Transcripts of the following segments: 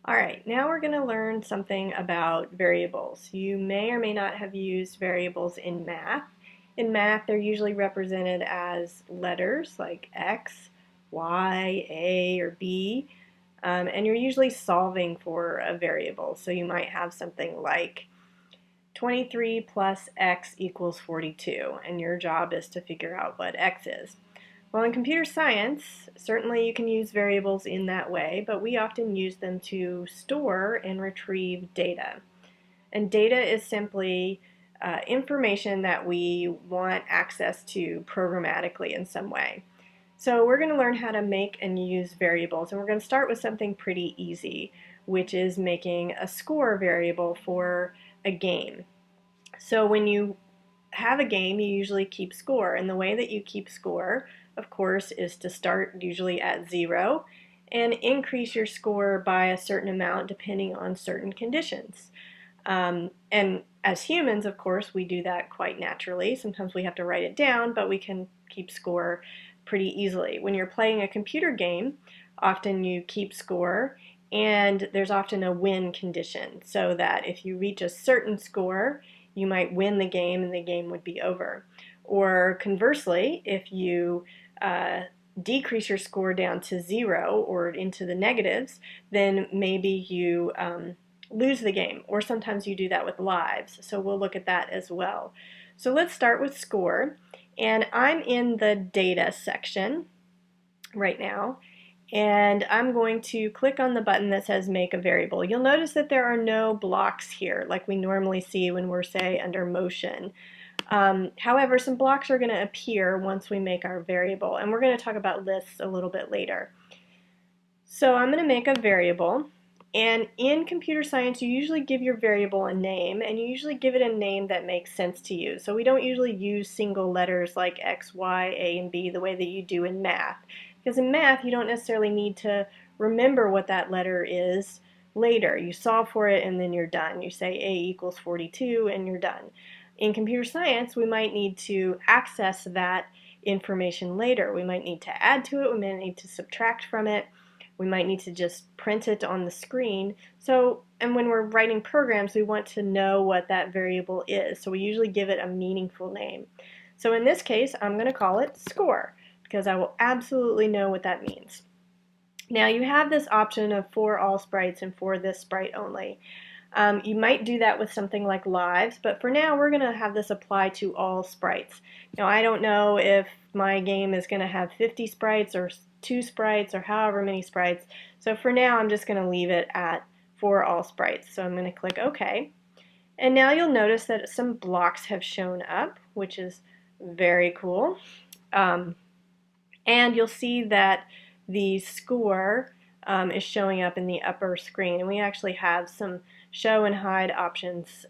Alright, now we're going to learn something about variables. You may or may not have used variables in math. In math, they're usually represented as letters like X, Y, A, or B, and you're usually solving for a variable. So you might have something like 23 plus X equals 42, and your job is to figure out what X is. Well, in computer science, certainly you can use variables in that way, but we often use them to store and retrieve data. And data is simply information that we want access to programmatically in some way. So we're going to learn how to make and use variables, and we're going to start with something pretty easy, which is making a score variable for a game. So when you have a game, you usually keep score, and the way that you keep score, of course, is to start usually at 0 and increase your score by a certain amount depending on certain conditions. And as humans, of course, we do that quite naturally. Sometimes we have to write it down, but we can keep score pretty easily. When you're playing a computer game, often you keep score, and there's often a win condition, so that if you reach a certain score, you might win the game and the game would be over. Or conversely, if you decrease your score down to 0 or into the negatives, then maybe you lose the game. Or sometimes you do that with lives. So we'll look at that as well. So let's start with score. And I'm in the data section right now. And I'm going to click on the button that says make a variable. You'll notice that there are no blocks here like we normally see when we're, say, under motion. However, some blocks are going to appear once we make our variable, and we're going to talk about lists a little bit later. So I'm going to make a variable, and in computer science you usually give your variable a name, and you usually give it a name that makes sense to you. So we don't usually use single letters like X, Y, A, and B the way that you do in math. Because in math, you don't necessarily need to remember what that letter is later. You solve for it and then you're done. You say A equals 42 and you're done. In computer science, we might need to access that information later. We might need to add to it. We might need to subtract from it. We might need to just print it on the screen. And when we're writing programs, we want to know what that variable is. So we usually give it a meaningful name. So in this case, I'm going to call it score, because I will absolutely know what that means. Now you have this option of for all sprites and for this sprite only. You might do that with something like lives, but for now we're going to have this apply to all sprites. Now I don't know if my game is going to have 50 sprites or 2 sprites or however many sprites, so for now I'm just going to leave it at for all sprites. So I'm going to click OK. And now you'll notice that some blocks have shown up, which is very cool. And you'll see that the score is showing up in the upper screen. And we actually have some show and hide options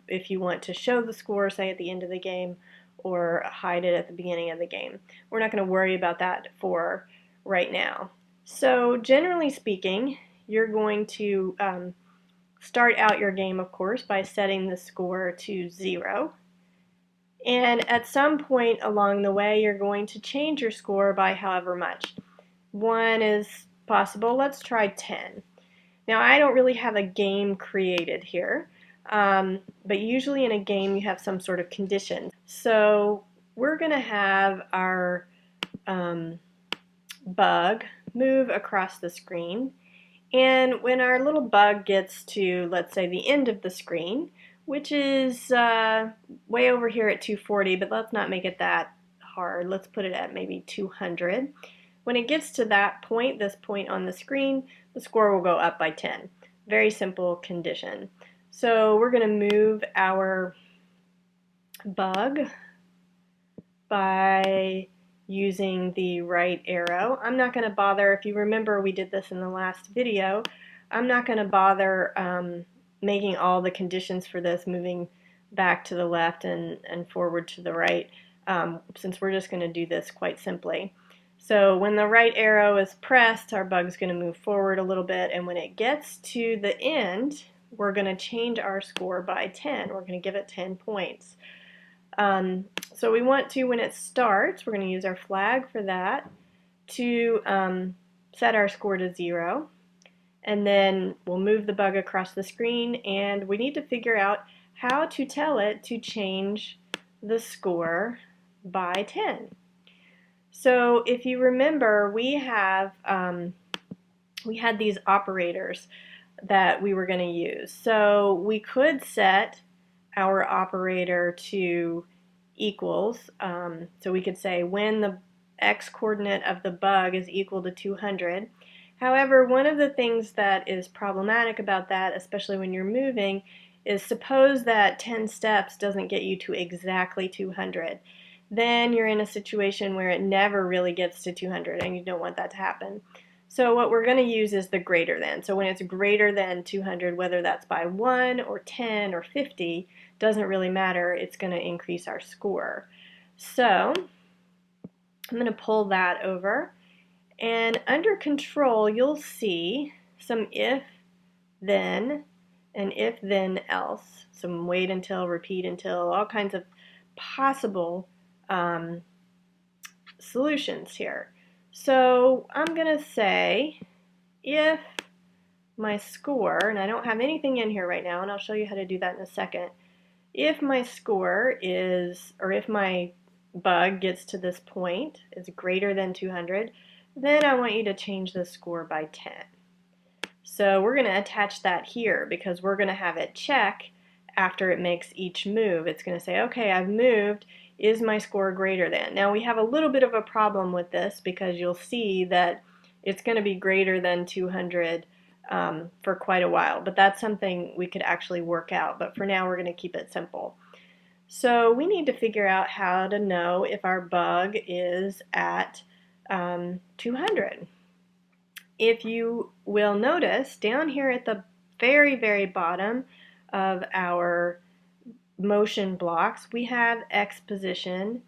if you want to show the score, say, at the end of the game, or hide it at the beginning of the game. We're not going to worry about that for right now. So generally speaking, you're going to start out your game, of course, by setting the score to 0. And at some point along the way, you're going to change your score by however much. 1 is possible. Let's try 10. Now, I don't really have a game created here, but usually in a game you have some sort of condition. So we're going to have our bug move across the screen. And when our little bug gets to, let's say, the end of the screen, which is way over here at 240, but let's not make it that hard. Let's put it at maybe 200. When it gets to that point, this point on the screen, the score will go up by 10. Very simple condition. So we're going to move our bug by using the right arrow. I'm not going to bother, if you remember we did this in the last video, I'm not going to bother making all the conditions for this moving back to the left and forward to the right, since we're just going to do this quite simply. So when the right arrow is pressed, our bug's going to move forward a little bit, and when it gets to the end, we're going to change our score by 10. We're going to give it 10 points. So we want to, when it starts, we're going to use our flag for that to set our score to 0. And then we'll move the bug across the screen, and we need to figure out how to tell it to change the score by 10. So if you remember, we had these operators that we were going to use. So we could set our operator to equals. So we could say when the x coordinate of the bug is equal to 200. However, one of the things that is problematic about that, especially when you're moving, is suppose that 10 steps doesn't get you to exactly 200. Then you're in a situation where it never really gets to 200, and you don't want that to happen. So what we're going to use is the greater than. So when it's greater than 200, whether that's by 1 or 10 or 50, doesn't really matter. It's going to increase our score. So I'm going to pull that over. And under control, you'll see some if, then, and if, then, else. Some wait until, repeat until, all kinds of possible solutions here. So I'm going to say if my score, and I don't have anything in here right now, and I'll show you how to do that in a second. If my score is, or if my bug gets to this point, is greater than 200, then I want you to change the score by 10. So we're going to attach that here because we're going to have it check after it makes each move. It's going to say, okay, I've moved. Is my score greater than? Now we have a little bit of a problem with this because you'll see that it's going to be greater than 200 for quite a while, but that's something we could actually work out. But for now, we're going to keep it simple. So we need to figure out how to know if our bug is at 200. If you will notice, down here at the very, very bottom of our motion blocks, we have X position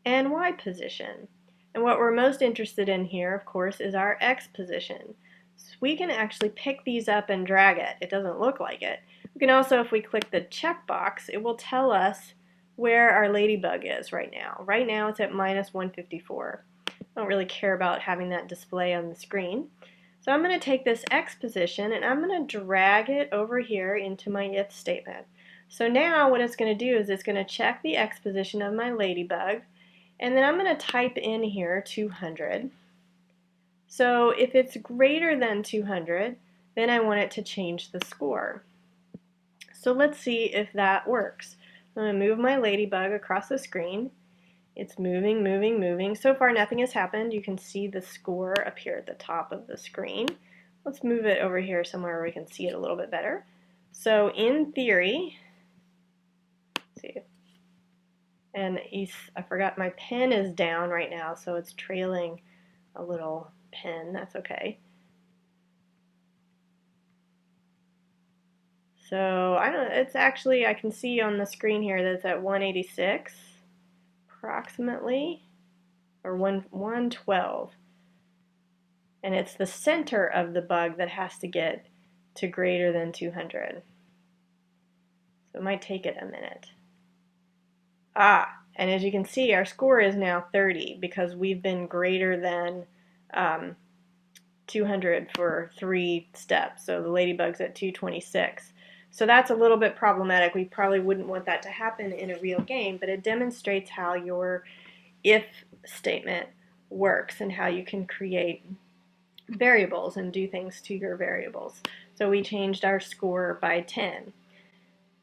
and Y position. And what we're most interested in here, of course, is our X position. So we can actually pick these up and drag it. It doesn't look like it. We can also, if we click the checkbox, it will tell us where our ladybug is right now. Right now it's at -154. I don't really care about having that display on the screen. So I'm going to take this X position and I'm going to drag it over here into my if statement. So now what it's going to do is it's going to check the X position of my ladybug, and then I'm going to type in here 200. So if it's greater than 200, then I want it to change the score. So let's see if that works. I'm going to move my ladybug across the screen. It's moving, moving, moving. So far nothing has happened. You can see the score appear at the top of the screen. Let's move it over here somewhere where we can see it a little bit better. So in theory, let's see, and I forgot my pen is down right now, so it's trailing a little pen. That's okay. So I don't know, it's actually, I can see on the screen here that it's at 186 approximately, or 112. And it's the center of the bug that has to get to greater than 200. So it might take it a minute. And as you can see, our score is now 30 because we've been greater than 200 for 3 steps. So the ladybug's at 226. So that's a little bit problematic. We probably wouldn't want that to happen in a real game, but it demonstrates how your if statement works and how you can create variables and do things to your variables. So we changed our score by 10.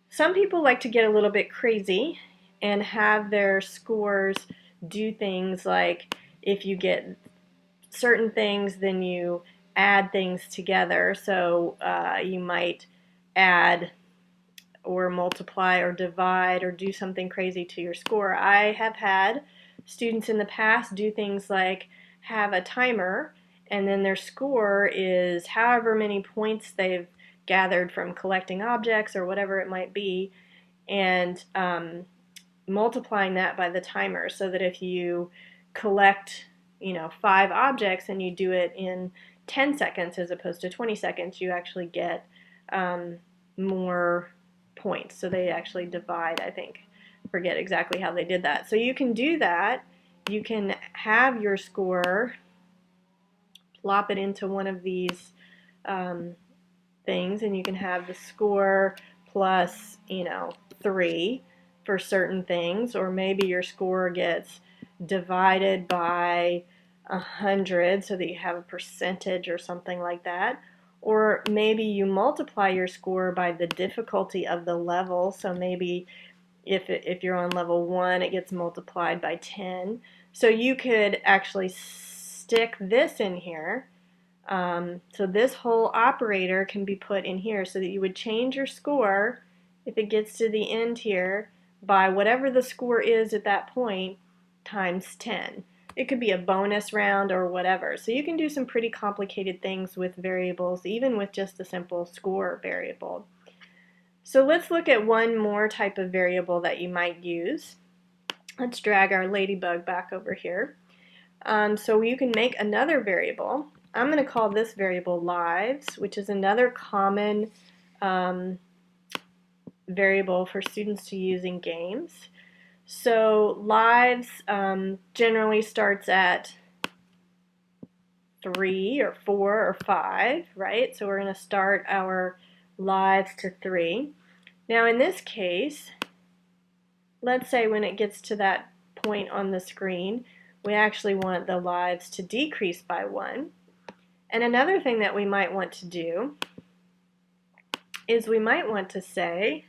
Some people like to get a little bit crazy and have their scores do things like if you get certain things, then you add things together. So you might add or multiply or divide or do something crazy to your score. I have had students in the past do things like have a timer and then their score is however many points they've gathered from collecting objects or whatever it might be, and multiplying that by the timer so that if you collect 5 objects and you do it in 10 seconds as opposed to 20 seconds, you actually get more points. So they actually divide, I think. Forget exactly how they did that. So you can do that. You can have your score, plop it into one of these things, and you can have the score plus, 3 for certain things, or maybe your score gets divided by 100 so that you have a percentage or something like that. Or maybe you multiply your score by the difficulty of the level, so maybe if you're on level 1, it gets multiplied by 10. So you could actually stick this in here. So this whole operator can be put in here so that you would change your score if it gets to the end here by whatever the score is at that point times 10. It could be a bonus round or whatever. So you can do some pretty complicated things with variables, even with just a simple score variable. So let's look at one more type of variable that you might use. Let's drag our ladybug back over here. So you can make another variable. I'm going to call this variable lives, which is another common variable for students to use in games. So lives generally starts at 3 or 4 or 5, right? So we're going to start our lives to 3. Now in this case, let's say when it gets to that point on the screen, we actually want the lives to decrease by 1. And another thing that we might want to do is we might want to say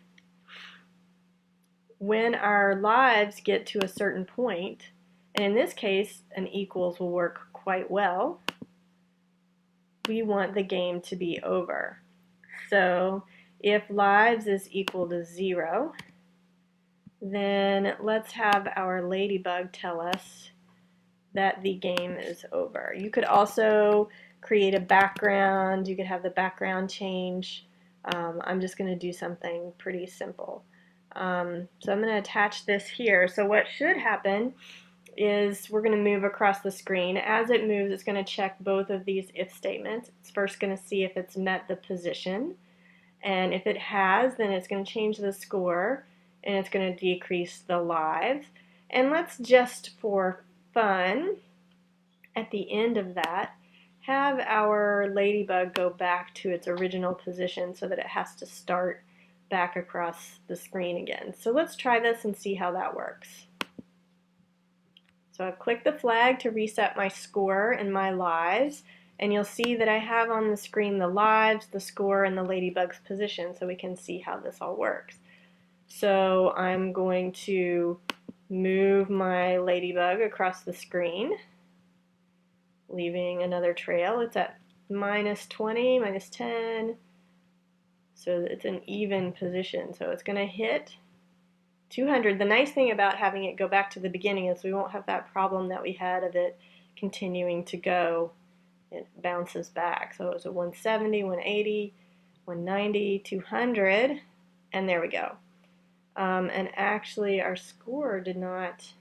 when our lives get to a certain point, and in this case an equals will work quite well, we want the game to be over. So if lives is equal to 0, then let's have our ladybug tell us that the game is over. You could also create a background. You could have the background change. I'm just going to do something pretty simple. So I'm going to attach this here. So what should happen is we're going to move across the screen. As it moves, it's going to check both of these if statements. It's first going to see if it's met the position. And if it has, then it's going to change the score, and it's going to decrease the lives. And let's just for fun, at the end of that, have our ladybug go back to its original position so that it has to start back across the screen again. So let's try this and see how that works. So I've clicked the flag to reset my score and my lives, and you'll see that I have on the screen the lives, the score, and the ladybug's position, so we can see how this all works. So I'm going to move my ladybug across the screen, leaving another trail. It's at minus 20, minus 10, so it's an even position. So it's going to hit 200. The nice thing about having it go back to the beginning is we won't have that problem that we had of it continuing to go. It bounces back. So it was a 170, 180, 190, 200, and there we go. And actually our score did not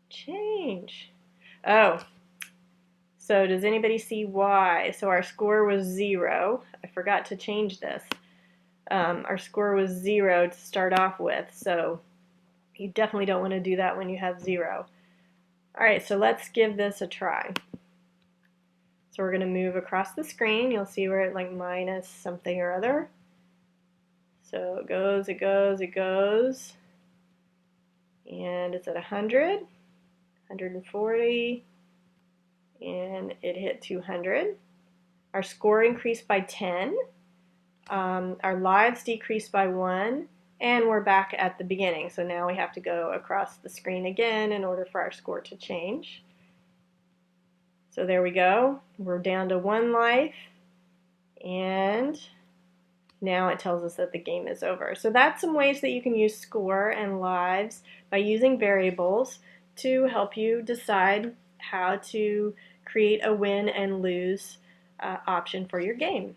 change. Oh, so does anybody see why? So our score was 0. I forgot to change this. Our score was 0 to start off with, so you definitely don't want to do that when you have 0. Alright, so let's give this a try. So we're going to move across the screen. You'll see we're at like minus something or other. So it goes, it goes, it goes, and it's at 100, 140, and it hit 200. Our score increased by 10. Our lives decreased by 1, and we're back at the beginning. So now we have to go across the screen again in order for our score to change. So there we go. We're down to 1 life, and now it tells us that the game is over. So that's some ways that you can use score and lives by using variables to help you decide how to create a win and lose option for your game.